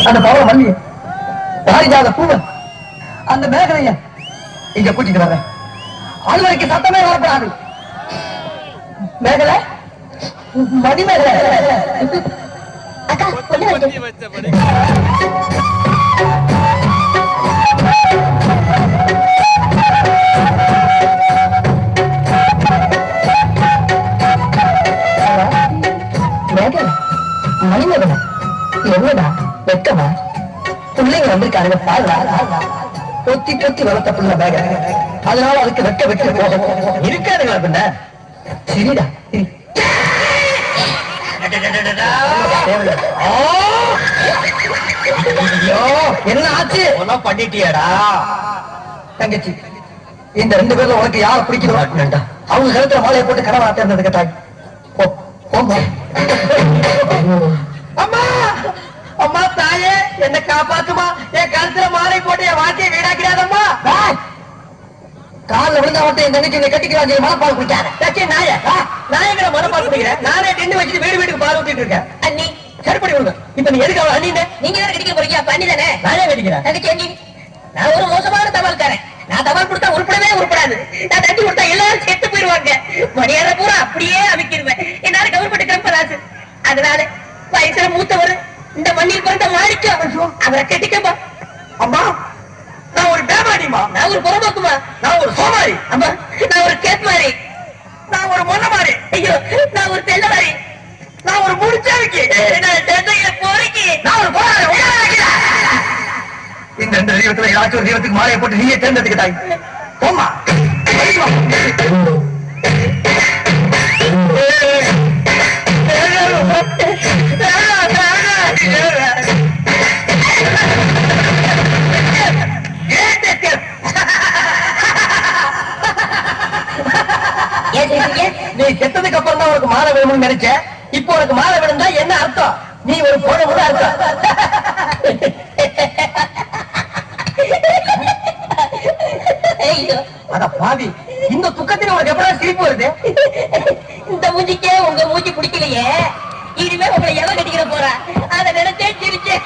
அந்த பவள மல்லிய பாரிஜாத பூவ அந்த மேகலைய இங்க கூட்டிட்டு வர்றேன். அது வரைக்கும் சத்தமே வரப்படாது. மேகலை மணி மேகலை அக்கா கொஞ்சம் மணிமேகலை என்னடா வெக்கமா பிள்ளைங்க வந்திருக்காங்க பாருடா. பொத்தி பொத்தி வளர்த்த பிள்ளை மேக, அதனால அதுக்கு வெக்க வெக்க போகும் இருக்காதுங்களா பின்ன. சரிடா என்ன ஆச்சு? ஒன்னும் பண்ணிட்டியாடா தங்கச்சி? இந்த 2 பேர்ல உனக்கு யார பிடிக்கணும்? அவங்க கழுத்துல மாலையை போட்டு கனவா தேர்ந்தது கேட்டாங்க. அம்மா அம்மா தாயே என்ன காப்பாத்துமா, என் கழுத்துல மாலை போட்டு என் வாழ்க்கையை வீடாக்கிறாதம்மா. காலில் விழுந்தா மட்டும் என் தங்கச்சி கட்டிக்கிறாங்க. மனப்பால் குடிக்காத நாயங்கிற மனப்பால் குடிக்கிறேன். நானே டென்னு வச்சுட்டு வீடு வீட்டுக்கு பால் ஊத்திட்டு இருக்கேன். அண்ணி சரிப்படி விடுங்க. இப்ப நீ எதுக்கு அவள் அண்ணி? நீங்க தானே கட்டிக்க போறீங்க. அப்ப அண்ணி தானே நானே கட்டிக்கிறேன். தங்கச்சி நான் ஒரு மோசமான தபால்காரன். நான் தபால் கொடுத்தா உருப்படவே உருப்படாது. நான் தட்டி கொடுத்தா எல்லாரும் செத்து போயிருவாங்க. மணியார பூரா அப்படியே அமைக்கிடுவேன். என்னால கவர்மெண்ட் கம்பராசு. அதனால வயசுல மூத்தவர் இந்த மண்ணில் பிறந்த மாணிக்கம் அவரை கட்டிக்கப்பா. அம்மா நான் ஒரு பேமாடிமா, நான் ஒரு புறம்போக்குமா, நான் ஒரு சோமாரி, அம்மா நான் ஒரு கேத்மாரி, நான் ஒரு மொன்ன மாறி, ஐயோ நான் ஒரு தெல்லமாரி, நான் ஒரு முடிச்சாவிக்கு, நான் தந்தையில போறீங்க, நான் ஒரு போராட. இந்த 2 தெய்வத்துல ஏதாச்சும் ஒரு தெய்வத்துக்கு மாலையை போட்டு நீயே தேர்ந்தெடுத்துக்கிட்டாய். போமா நீ செத்ததுக்கு அப்புறம் தான் உனக்கு மாலை வேணும்னு நினைச்ச. இப்போ உனக்கு மாலை வேணும்னா என்ன அர்த்தம்? நீ ஒரு போன அர்த்தம். அட பாவி, இந்த துக்கத்தில் உனக்கு எப்படா சிரிப்பு வருது? இந்த மூஞ்சிக்கே உங்க மூஞ்சி பிடிக்கலையே, இனிமே உங்களை எவன் கட்டிக்கிற போறா? அதை நினைச்சே சிரிச்சேன்.